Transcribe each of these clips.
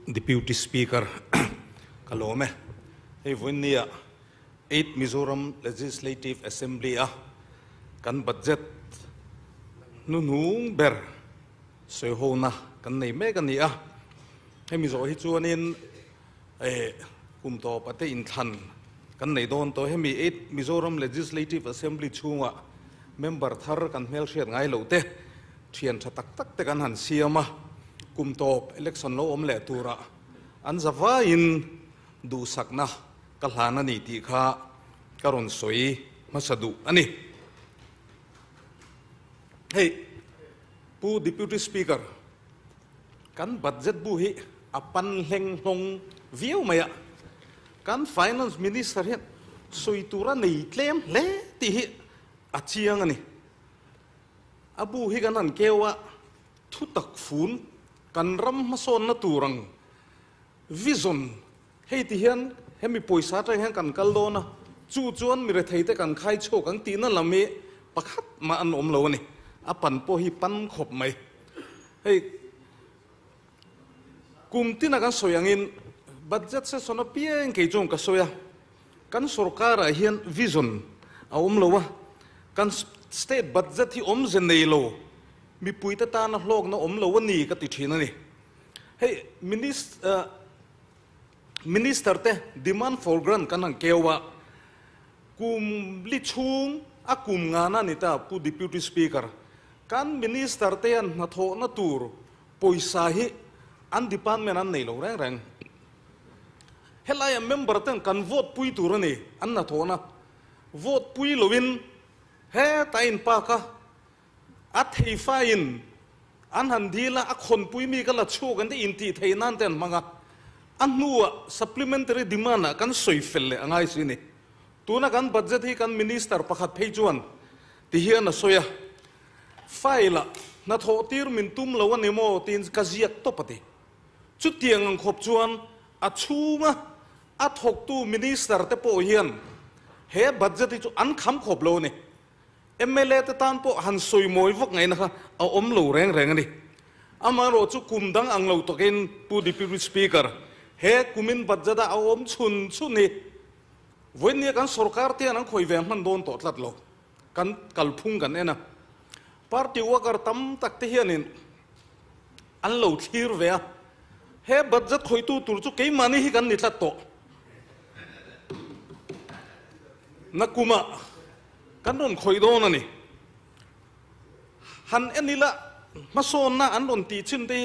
Deputy Speaker Kalome hey vunia 8 Mizoram Legislative Assembly kan budget nung ber sohona kan nei me kan ni hey Mizo hi chuanin kumto pate in than kan nei don to he mi 8 Mizoram Legislative Assembly chunga member thar kan mel hriat ngai lo te thian tha tak tak te kan han siama kumto election lo om le tura an zawa in du sakna kalhana ni ti kha karon soi masadu ani hey pu Deputy Speaker kan budget bu hi apan leng hong view maya kan Finance Minister hi soi tura nei tlem le ti hi achiang ani abu hi kan han kewa thu tak fun kan ram mason na turang vision hei ti hian hemi poisa ta hian kan kaldona chu chuan mi re theite kan khai chho kan ti na lami pakhat ma an om lo ni apan po hi pan khop mai hei kum tina kan soyangin budget se sona pieng ke jong ka soya kan sarkar hian vision a om lo wa kan state budget hi om zen nei lo mi puita ta na hlok na om lo ni ka ti thina ni hey minister te demand for grant kan ang kewa kum li chung a kum nga na ni ta pu Deputy Speaker kan minister te an na tho na tur poisa hi an department an nei lo reng reng helai member ten kan vote pui tur ni an na tho na vote pui lovin he ta in pa ka at hei fain an han dila a khon pui mi ka la chu kan te in ti thei nan ten manga an nuwa supplementary demand kan soi felle angai sini tuna kan budget hi kan minister pakhat phei chuan ti hian na soya faila na tho tir min tum lo ani mo tin ka ziak to pati chu tiang ang khop chuan a chunga a thok tu minister te po hian he budget hi chu an kham khop lo ni MLA te tan po han soi moi vok ngai na kha a om lo reng reng ani amaro chu kumdang ang lo tokin pu Deputy Speaker he kumin budget a om chun chuni voinia kan sarkar te an khoi ve man don to tlat lo kan kalphung kan ena party worker tam tak te hianin an lo thir ve he budget khoi tu tur chu ke mani hi kan ni tlat to nakuma kan ron khoi don ani han enila mason na an ron ti chin te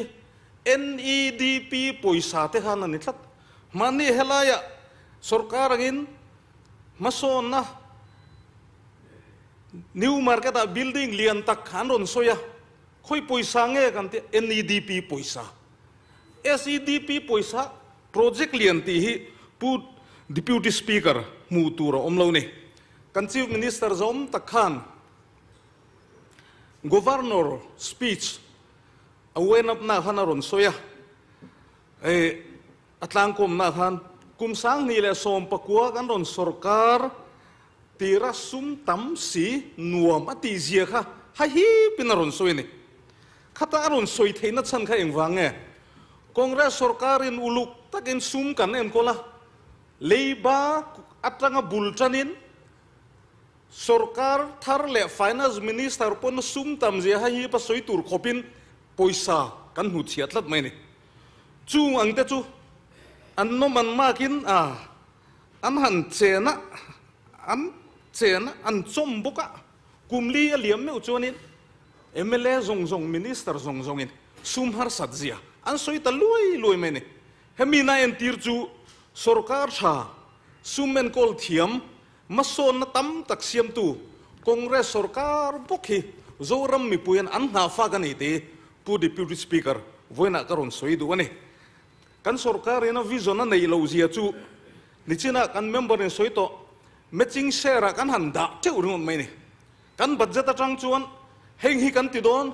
NEDP poisa te han ani tlat mani helaya sarkar angin mason na new market a building lian tak han ron soya khoi poisa nge kan te NEDP poisa SEDP poisa project lian ti hi pu Deputy Speaker mu tura omlo ni kan Chief Minister zom takhan governor speech awen up na hanaron soya atlang kom na khan kum sang ni le som pakwa kan ron sarkar tira sum tam si nuam ati zia kha ha hi pinaron soy ni khata ron soi theina chan kha engwange congress sarkarin uluk takin sum kan en kola leiba atranga bulchanin sarkar thar le finance minister pon sum tam je ha hi pa soi tur khopin poisa kan hu chiatlat mai ni chu ang te chu an no man makin an han chena an chom boka kumli aliam me uchonin MLA zong minister zong in sum har satzia an soi ta lui mai ni hemina en tir chu sarkar tha sumen kol thiam mason na tam tak siam tu congress sarkar bokhi zoram mi puyan an ha fa kan ite pu Deputy Speaker voina karon soi du ani kan sarkar ina vision na nei lo zia chu nichina kan member in soi to matching share kan handa cheurum mai ni kan budget atang chuan heng hi kan ti don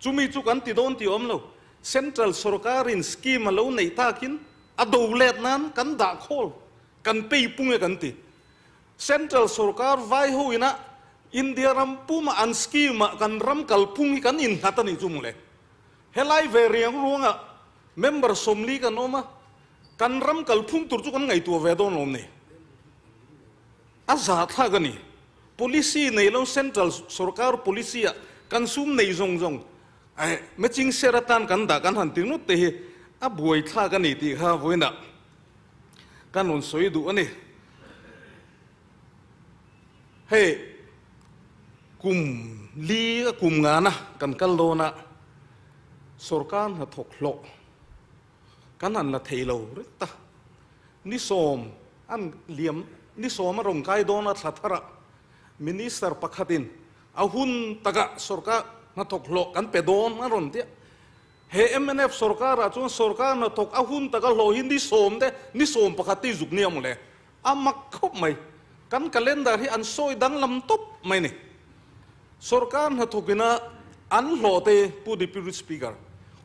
chumi chu kan ti don ti om lo central sarkar in scheme lo nei takin adoulet nan kan da khol kan pei punge kan ti central sarkar vai ho ina India ram puma an scheme kan ram kalpung kan in hatani chumle helai ve riang ruanga member somli kan oma kan ram kal phung tur chu kan ngai tu ve don om ni azat tha gani policy nei lo central sarkar policy kan sum nei zong zong ai maching seratan kan da kan han ting nu te a buai tha kan ni ti kha voina kan on soi du ani he kum li kum ngana kan kal lo na sarkar ha thok lo kan han la theilo ta ni som an liam ni som rong kai dona thlara minister pakhatin ahun taga sarkar na thok lo kan pe don ma ron tia he MNF sarkar a chun sarkar na thok ahun taga lo hin ni som de ni som pakhati juk ni amule amak khop mai kan calendar hi an soi dang lam top mai ni sarkar na thokina an lo te pu deputy speaker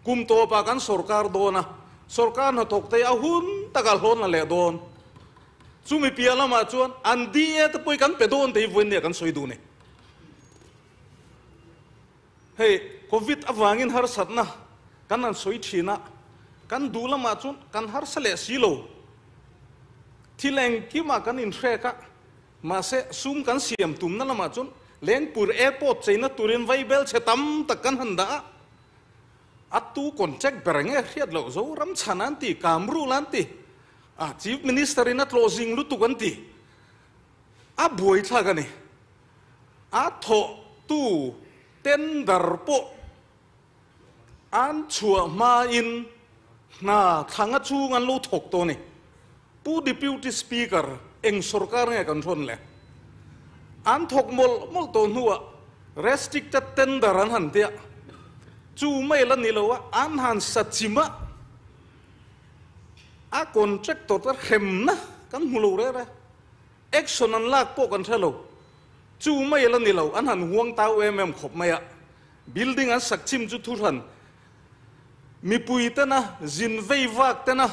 kum to pa kan sarkar dona sarkar na thok te ahun taga lo na le don chumi piala ma chuan an di e te poi kan pe don te voin ne kan soi du ne hey covid awangin har satna kan an soi thina kan du la ma chun kan har sale silo thileng ki ma kan in thre ka ma se sum kan siam tum na la ma chun leng pur airport chaina turin vai bel che tam tak kan handa atu contract berenge khiat lo zo ram chanan ti kamru lan ti chief minister in a closing lu tukanti a buai tha gani a tho tu tender po an chua ma in na thanga chu ngan lu thok to ni pu deputy speaker eng sarkar nge kan thon le an thok mol to nuwa restricted tender an han tia chu mai la ni lo an han sachima a contractor ta khem na kan hulu re ra action an lak po kan thalo chu mai la ni lo an han huang tau khop mai a building an sakchim chu thu than mi pui ta na zin vei vak ta na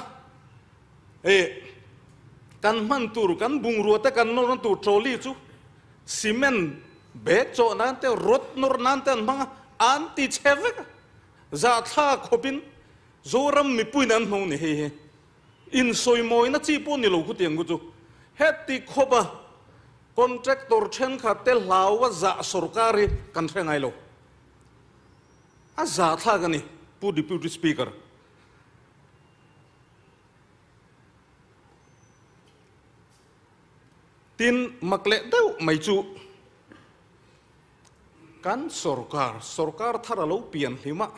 kan man tur kan bung ru ta kan nor tu trolley chu cement be cho nan te rot nor nan te mang anti chevek za tha khopin zoram mi pui nan hong ni he in soi moi na chi po ni lo khu tiang gu chu heti khoba contractor chen kha te lawa za sarkari kan thengai lo a za tha gani pu deputy speaker tin makle deu mai chu kan sarkar thara lo pian hima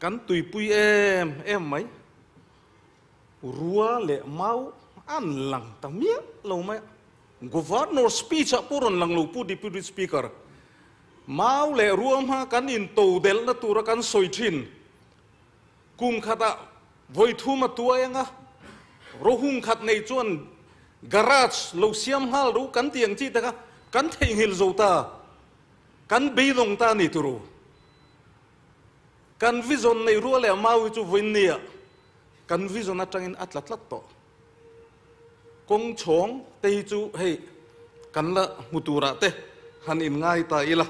kan tui pui em mai rua le mau an lang ta mia lo mai governor speech a puron lang lo pu deputy speaker mau le ruam ha kan in to del na tura kan soi thin kum khata voi thu ma tua yanga rohung khat nei chuan garage lo siam hal ru kan tiang chi ta kan thei hil zo ta kan be long ta ni turu kan vision nei ru le mau chu voin nia kan vision atangin atlatlat to kong chong te chu hei kan la mutura te han in ngai ta ila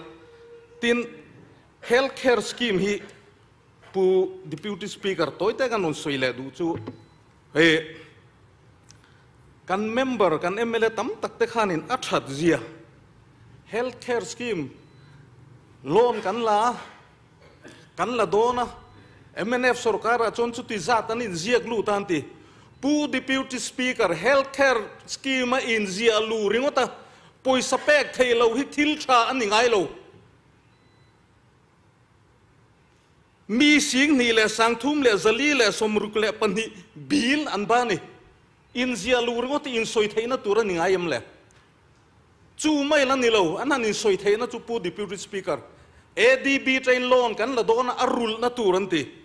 tin healthcare scheme hi pu deputy speaker toite kan on soile du chu he kan member kan MLA tam tak te khanin athat zia healthcare scheme loan kan la dona MNF sarkar a chon chu ti zat an in ziak lu tan ti pu deputy speaker healthcare scheme in zia lu ringota poisa pek thailo hi thil tha an ngai lo mi sing ni le sang thum le zali le somruk le pani bil an bani in zia lu ringota in soi thaina tura ni ngai am le chu mai lan ni lo an han in soi thaina chu pu deputy speaker ADB train loan kan la dona arul na turanti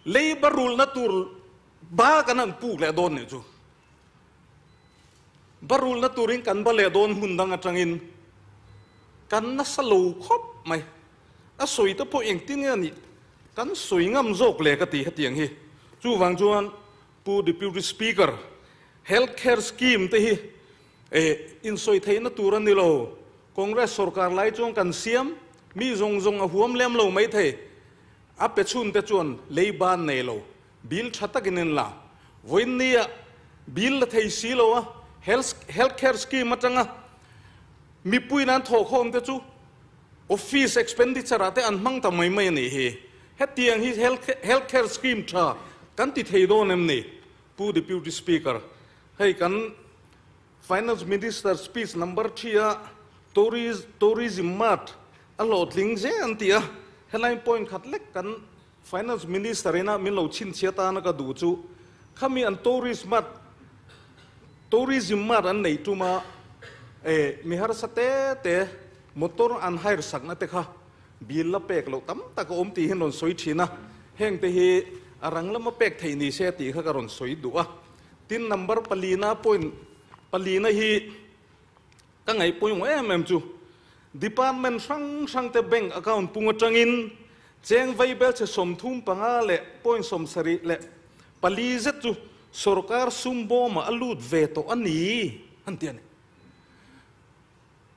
labor rule na tur ba kanan pu le don ne chu barul na turing kan ba le don hundang atangin kan na salo khop mai a soi ta po eng tin ni kan soi ngam jok le ka ti hatiang hi chu wang chuan pu deputy speaker healthcare scheme te hi in soi theina turan ni lo congress sarkar lai chong kan siam mi zong zong a huam lem lo mai the a pe chun te chuan leiban nei lo bill chatakin la voinia bill thei silo healthcare scheme atanga mi pui nan tho khom te chu office expenditure ate an mang ta mai mai ni he hetiang hi healthcare scheme tha kan ti thei do nem ni pu deputy speaker hei kan finance minister speech number 3 tourism mat alot ling je antia headline point khat lek kan finance minister ina min lo chin chiata na ka du chu khami an tourism mat an nei tu ma mi har sate te motor an hair sakna te kha bil la pek lo tam ta ko ti hin ron soi thina heng te hi arang lama pek thei ni se ti kha ka ron soi du a tin number palina point palina hi ka ngai point em chu department sang te bank account punga tangin cheng vai bel che som thum panga le point som sari le pali zet chu sarkar sumbo ma alut ve to ani antian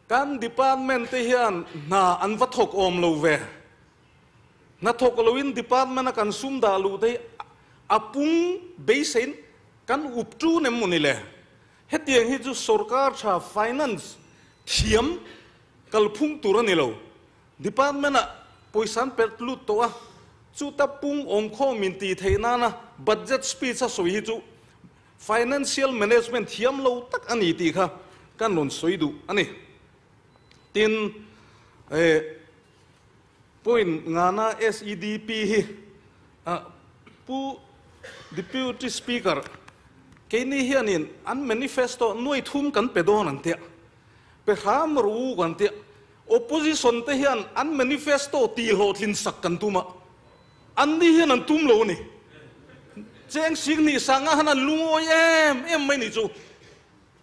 kan department te hian na an va thok om lo ve na thok lo in department kan sum da lu te apung basin kan up tu nem munile hetiang hi chu sarkar cha finance thiam kalphung turani lo department a poisan pet lut to a chu ta pung om kho min ti theina na budget speech a soi hi chu financial management thiam lo tak ani ti kha kan non soi du ani tin point ngana SEDP hi pu deputy speaker keini hianin an manifesto noi thum kan pedon antia pe ham ru kan tia opposition te hian an manifesto ti hotlin sak kan tuma an ni hian an tum lo ni cheng sing ni sanga hanan lungo em mai ni chu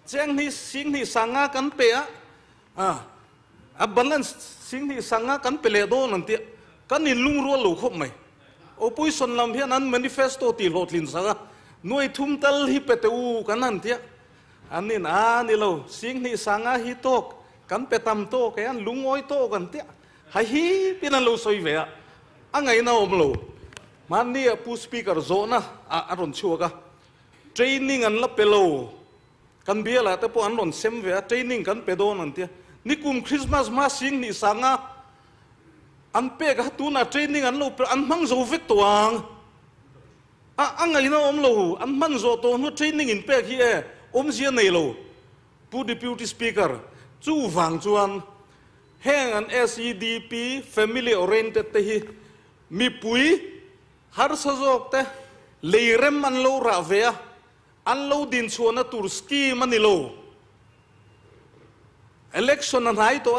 cheng ni sing ni sanga kan pe a balance sing ni sanga kan pele do nan tia kan ni lung ro lo khop mai opposition lam hian an manifesto ti hotlin sanga noi thum tal hi peteu kan an tia anin ani lo sing ni sanga hi tok kan petam to ke an lungoi to kan tia hai hi pinan lo soi ve angai na om lo man ni pu speaker zona aron chuaga training an la pelo kan bia la te po an ron sem ve training kan pedon an tia nikum christmas ma sing ni sanga an pe ga tu na training an lo an mang zo vek toang angai na om lo an man zo to no training in pe hi om zia nei lo pu deputy speaker chu wang chuan heng an SEDP family oriented te hi mi pui har sajok te leirem an lo ra ve an lo din chuana tur scheme ani lo election an hai to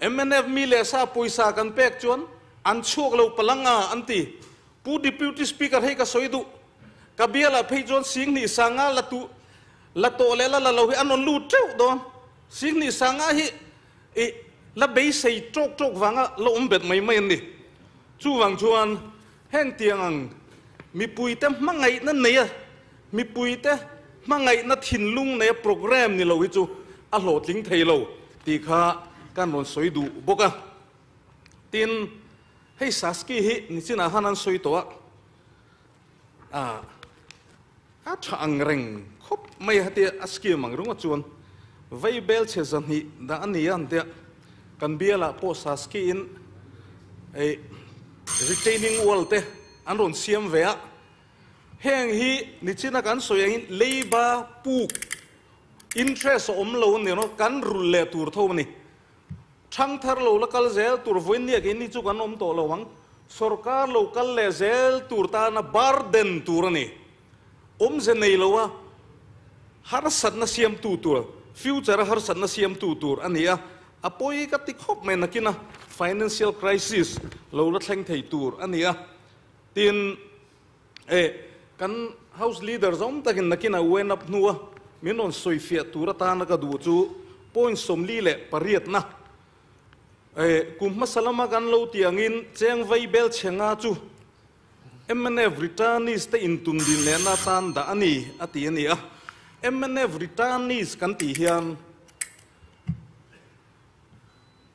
MNF mi le sa poisa kan pek chuan an chuak lo palanga anti pu deputy speaker hei ka soidu kabiala phei chuan sing ni sanga la to le la lo hi anon lu treu don sing ni sanga hi la bei sei trok wanga lo umbet mai ni chu wang chuan heng tiang ang mi pui te mangai na nei mi pui te mangai na thin lung ne program ni lo hi chu a lo tling thei lo ti kha kan ron soi du boka tin hei saski hi ni china hanan soi to a thang reng khop mai hati aski mangrung chuan vai bel che zan hi da ani an te kan biala po saski in retaining wall te an ron siam ve heng hi ni china kan soyang leiba pu interest om lo ni no kan rul le tur tho ni thang thar lo la kal zel tur voin ni ge ni chu kan om to lo wang sarkar lo kal le zel tur ta na barden tur ni om ze nei lo wa har sat na siam tu tur future har sat na siam tu tur ania apoi ka ti khop me nakina financial crisis lo la thleng thei tur ania tin kan house leader zom takin nakina wen up nuwa minon soifia tura ta na ka du chu point somli le pariat na kum masalama kan lo tiangin cheng vai bel chenga chu MNF returnees te intun din le na tan da ani ati ani MNF returnees kan ti hian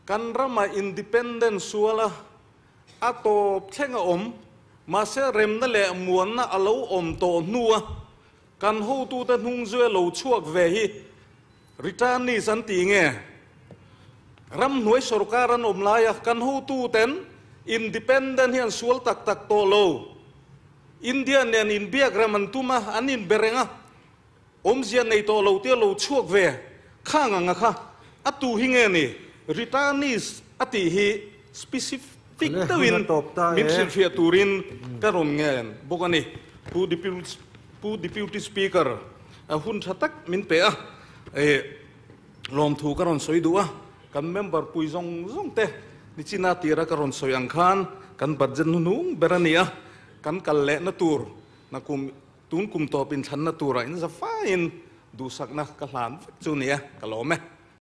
kan rama independent suala ato thenga om มาเสเร็มนั่นแหละมวนน่ะเอาเราอมโตนัวกันหูตูแต่หุงเจอเราช่วงเวหิริตานี่สันติเงรำหน่วยสรการันอมลายกันหูตูเต็นอินดิเพนเดนเฮียนสวลตักตักโตโลอินเดียเนี่ยอินเบียกรามันตุมาอันอินเบรงะอมเจียนในโตโลเตียโลช่วงเวข้างงะค่ะอัตูหิเงนี่ริตานี่อติฮิสเปซิฟิกตวินมิมซิลเฟียตูรินการมเงินบอกกันนี่ผู้ดิพิวตี้สปีกเกอร์หุ่นชัตักมินเปะลมถูกการอนสวยดูกันเมมเบอร์ปุยซงเตนิชินาตีระการอนสวยอังคารกันบัดเจนนุ่งเบรนีกันกัลเลนตูร์นักคุมตุนคุมตัวเป็นชั้นนตูร์อินจะฟ้าอินดูสักนักกลานจูเนียกลอม